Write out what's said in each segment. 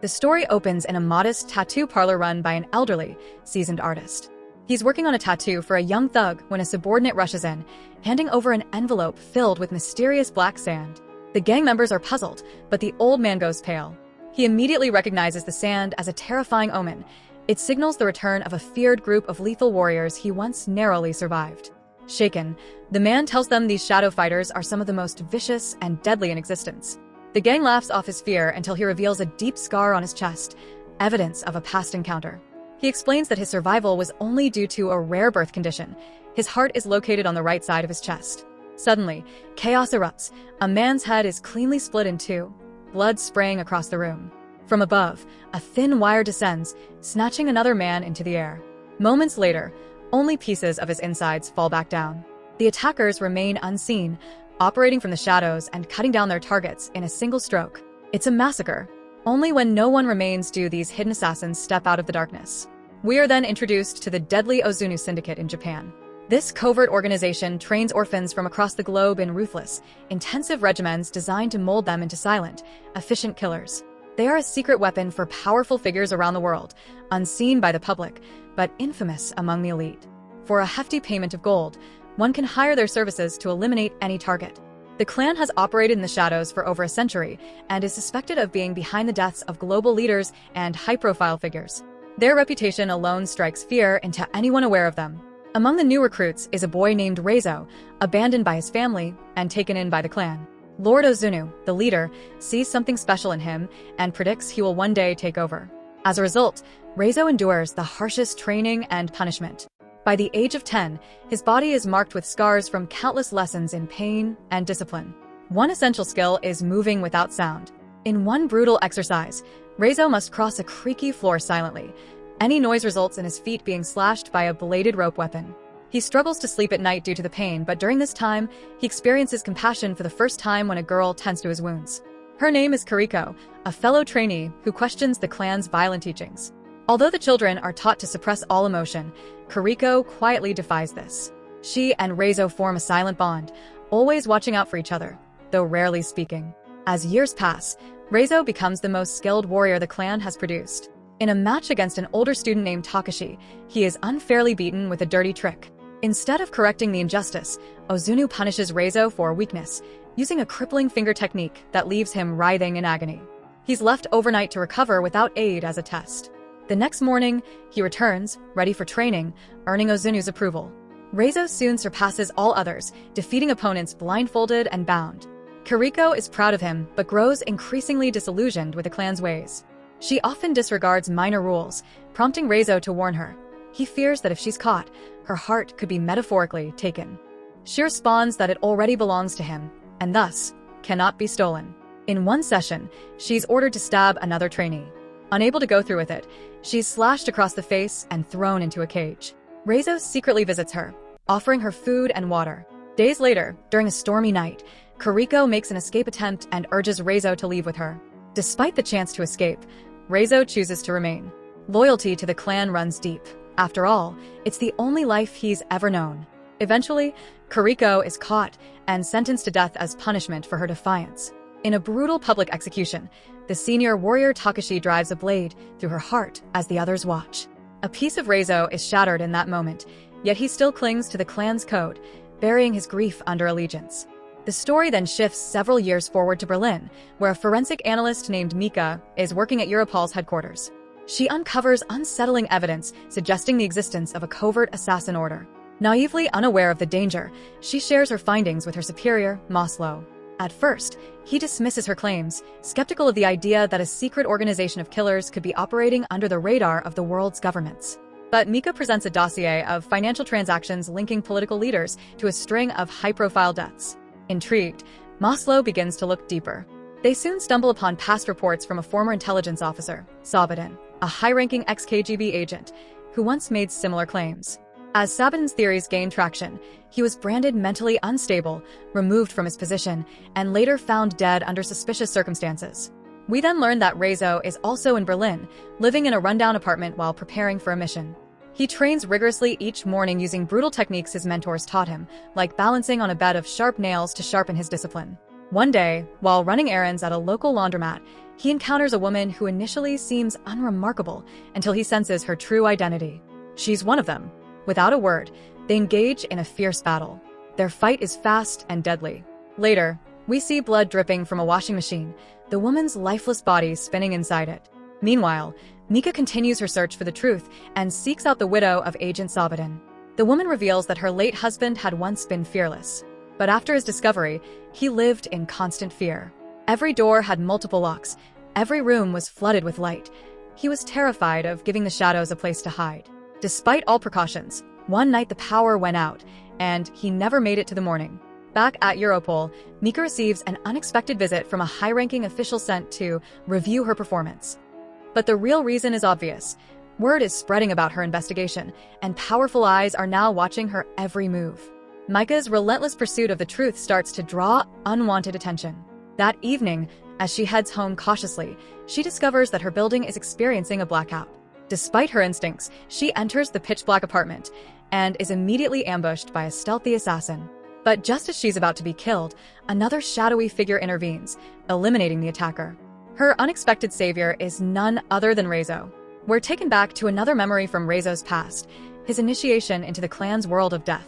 The story opens in a modest tattoo parlor run by an elderly, seasoned artist. He's working on a tattoo for a young thug when a subordinate rushes in, handing over an envelope filled with mysterious black sand. The gang members are puzzled, but the old man goes pale. He immediately recognizes the sand as a terrifying omen. It signals the return of a feared group of lethal warriors he once narrowly survived. Shaken, the man tells them these shadow fighters are some of the most vicious and deadly in existence. The gang laughs off his fear until he reveals a deep scar on his chest, evidence of a past encounter. He explains that his survival was only due to a rare birth condition. His heart is located on the right side of his chest. Suddenly, chaos erupts. A man's head is cleanly split in two, blood spraying across the room. From above, a thin wire descends, snatching another man into the air. Moments later, only pieces of his insides fall back down. The attackers remain unseen, operating from the shadows and cutting down their targets in a single stroke. It's a massacre. Only when no one remains do these hidden assassins step out of the darkness. We are then introduced to the deadly Ozunu Syndicate in Japan. This covert organization trains orphans from across the globe in ruthless, intensive regimens designed to mold them into silent, efficient killers. They are a secret weapon for powerful figures around the world, unseen by the public, but infamous among the elite. For a hefty payment of gold, one can hire their services to eliminate any target. The clan has operated in the shadows for over a century and is suspected of being behind the deaths of global leaders and high-profile figures. Their reputation alone strikes fear into anyone aware of them. Among the new recruits is a boy named Raizo, abandoned by his family and taken in by the clan. Lord Ozunu, the leader, sees something special in him and predicts he will one day take over. As a result, Raizo endures the harshest training and punishment. By the age of 10, his body is marked with scars from countless lessons in pain and discipline. One essential skill is moving without sound. In one brutal exercise, Raizo must cross a creaky floor silently. Any noise results in his feet being slashed by a bladed rope weapon. He struggles to sleep at night due to the pain, but during this time, he experiences compassion for the first time when a girl tends to his wounds. Her name is Kariko, a fellow trainee who questions the clan's violent teachings. Although the children are taught to suppress all emotion, Kariko quietly defies this. She and Raizo form a silent bond, always watching out for each other, though rarely speaking. As years pass, Raizo becomes the most skilled warrior the clan has produced. In a match against an older student named Takashi, he is unfairly beaten with a dirty trick. Instead of correcting the injustice, Ozunu punishes Raizo for weakness, using a crippling finger technique that leaves him writhing in agony. He's left overnight to recover without aid as a test. The next morning, he returns, ready for training, earning Ozunu's approval. Raizo soon surpasses all others, defeating opponents blindfolded and bound. Kariko is proud of him, but grows increasingly disillusioned with the clan's ways. She often disregards minor rules, prompting Raizo to warn her. He fears that if she's caught, her heart could be metaphorically taken. She responds that it already belongs to him, and thus, cannot be stolen. In one session, she's ordered to stab another trainee. Unable to go through with it, she's slashed across the face and thrown into a cage. Raizo secretly visits her, offering her food and water. Days later, during a stormy night, Kariko makes an escape attempt and urges Raizo to leave with her. Despite the chance to escape, Raizo chooses to remain. Loyalty to the clan runs deep. After all, it's the only life he's ever known. Eventually, Kariko is caught and sentenced to death as punishment for her defiance. In a brutal public execution, the senior warrior Takashi drives a blade through her heart as the others watch. A piece of Raizo is shattered in that moment, yet he still clings to the clan's code, burying his grief under allegiance. The story then shifts several years forward to Berlin, where a forensic analyst named Mika is working at Europol's headquarters. She uncovers unsettling evidence suggesting the existence of a covert assassin order. Naively unaware of the danger, she shares her findings with her superior, Maslow. At first, he dismisses her claims, skeptical of the idea that a secret organization of killers could be operating under the radar of the world's governments. But Mika presents a dossier of financial transactions linking political leaders to a string of high-profile deaths. Intrigued, Maslow begins to look deeper. They soon stumble upon past reports from a former intelligence officer, Sabadin, a high-ranking ex-KGB agent, who once made similar claims. As Sabadin's theories gained traction, he was branded mentally unstable, removed from his position, and later found dead under suspicious circumstances. We then learn that Raizo is also in Berlin, living in a rundown apartment while preparing for a mission. He trains rigorously each morning using brutal techniques his mentors taught him, like balancing on a bed of sharp nails to sharpen his discipline. One day, while running errands at a local laundromat, he encounters a woman who initially seems unremarkable until he senses her true identity. She's one of them. Without a word, they engage in a fierce battle. Their fight is fast and deadly. Later, we see blood dripping from a washing machine, the woman's lifeless body spinning inside it. Meanwhile, Mika continues her search for the truth and seeks out the widow of Agent Sabadin. The woman reveals that her late husband had once been fearless. But after his discovery, he lived in constant fear. Every door had multiple locks. Every room was flooded with light. He was terrified of giving the shadows a place to hide. Despite all precautions, one night the power went out, and he never made it to the morning. Back at Europol, Mika receives an unexpected visit from a high-ranking official sent to review her performance. But the real reason is obvious. Word is spreading about her investigation, and powerful eyes are now watching her every move. Mika's relentless pursuit of the truth starts to draw unwanted attention. That evening, as she heads home cautiously, she discovers that her building is experiencing a blackout. Despite her instincts, she enters the pitch-black apartment and is immediately ambushed by a stealthy assassin. But just as she's about to be killed, another shadowy figure intervenes, eliminating the attacker. Her unexpected savior is none other than Raizo. We're taken back to another memory from Raizo's past, his initiation into the clan's world of death.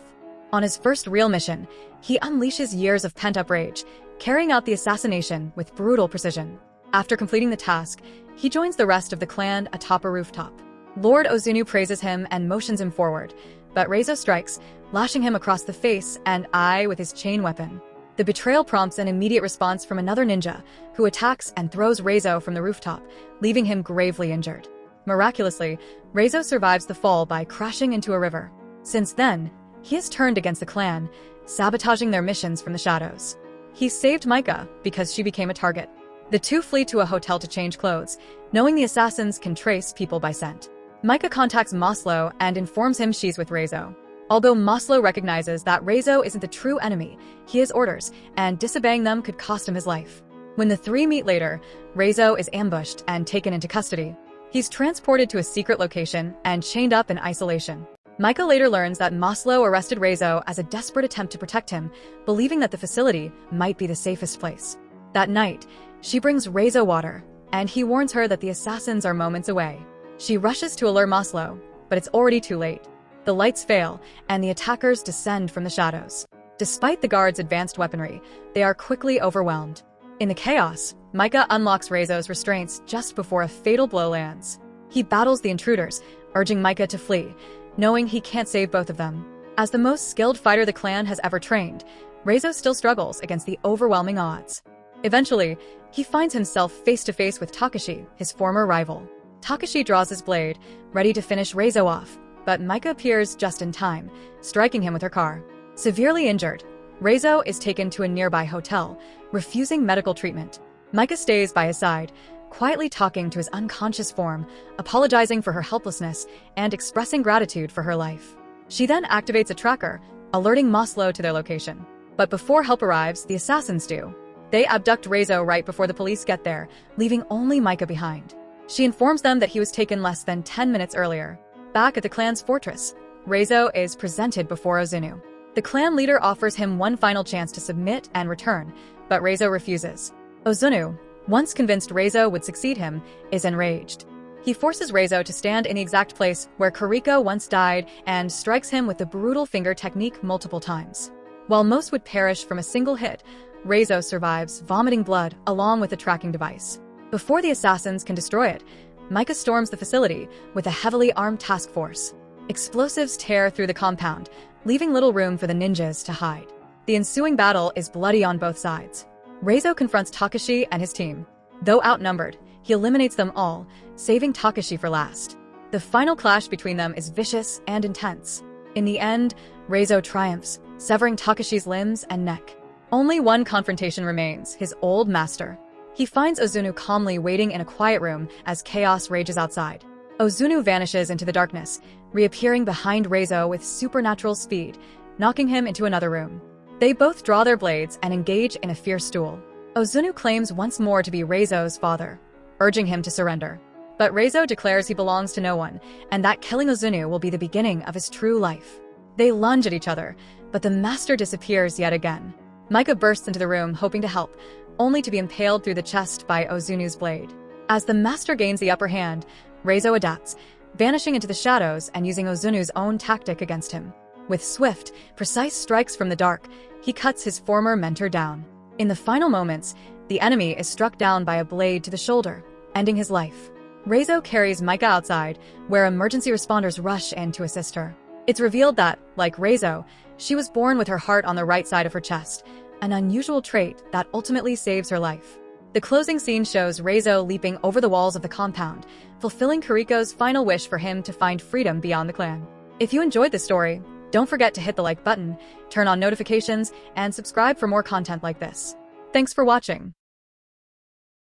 On his first real mission, he unleashes years of pent-up rage, carrying out the assassination with brutal precision. After completing the task, he joins the rest of the clan atop a rooftop. Lord Ozunu praises him and motions him forward, but Raizo strikes, lashing him across the face and eye with his chain weapon. The betrayal prompts an immediate response from another ninja, who attacks and throws Raizo from the rooftop, leaving him gravely injured. Miraculously, Raizo survives the fall by crashing into a river. Since then, he has turned against the clan, sabotaging their missions from the shadows. He saved Mika because she became a target. The two flee to a hotel to change clothes, knowing the assassins can trace people by scent. Mika contacts Maslow and informs him she's with Raizo. Although Maslow recognizes that Raizo isn't the true enemy, he has orders, and disobeying them could cost him his life. When the three meet later, Raizo is ambushed and taken into custody. He's transported to a secret location and chained up in isolation. Mika later learns that Maslow arrested Raizo as a desperate attempt to protect him, believing that the facility might be the safest place. That night, she brings Raizo water, and he warns her that the assassins are moments away. She rushes to alert Maslow, but it's already too late. The lights fail, and the attackers descend from the shadows. Despite the guards' advanced weaponry, they are quickly overwhelmed. In the chaos, Mika unlocks Raizo's restraints just before a fatal blow lands. He battles the intruders, urging Mika to flee, knowing he can't save both of them. As the most skilled fighter the clan has ever trained, Raizo still struggles against the overwhelming odds. Eventually, he finds himself face-to-face with Takashi, his former rival. Takashi draws his blade, ready to finish Raizo off, but Mika appears just in time, striking him with her car. Severely injured, Raizo is taken to a nearby hotel, refusing medical treatment. Mika stays by his side, quietly talking to his unconscious form, apologizing for her helplessness, and expressing gratitude for her life. She then activates a tracker, alerting Maslow to their location. But before help arrives, the assassins do. They abduct Raizo right before the police get there, leaving only Mika behind. She informs them that he was taken less than 10 minutes earlier. Back at the clan's fortress, Raizo is presented before Ozunu. The clan leader offers him one final chance to submit and return, but Raizo refuses. Ozunu, once convinced Raizo would succeed him, is enraged. He forces Raizo to stand in the exact place where Kariko once died and strikes him with the brutal finger technique multiple times. While most would perish from a single hit, Raizo survives, vomiting blood along with the tracking device. Before the assassins can destroy it, Mika storms the facility with a heavily armed task force. Explosives tear through the compound, leaving little room for the ninjas to hide. The ensuing battle is bloody on both sides. Raizo confronts Takashi and his team. Though outnumbered, he eliminates them all, saving Takashi for last. The final clash between them is vicious and intense. In the end, Raizo triumphs, severing Takashi's limbs and neck. Only one confrontation remains, his old master. He finds Ozunu calmly waiting in a quiet room as chaos rages outside. Ozunu vanishes into the darkness, reappearing behind Raizo with supernatural speed, knocking him into another room. They both draw their blades and engage in a fierce duel. Ozunu claims once more to be Raizo's father, urging him to surrender. But Raizo declares he belongs to no one, and that killing Ozunu will be the beginning of his true life. They lunge at each other, but the master disappears yet again. Mika bursts into the room, hoping to help, only to be impaled through the chest by Ozunu's blade. As the master gains the upper hand, Raizo adapts, vanishing into the shadows and using Ozunu's own tactic against him. With swift, precise strikes from the dark, he cuts his former mentor down. In the final moments, the enemy is struck down by a blade to the shoulder, ending his life. Raizo carries Micah outside, where emergency responders rush in to assist her. It's revealed that, like Raizo, she was born with her heart on the right side of her chest, an unusual trait that ultimately saves her life. The closing scene shows Raizo leaping over the walls of the compound, fulfilling Kiriko's final wish for him to find freedom beyond the clan. If you enjoyed this story, don't forget to hit the like button, turn on notifications, and subscribe for more content like this. Thanks for watching.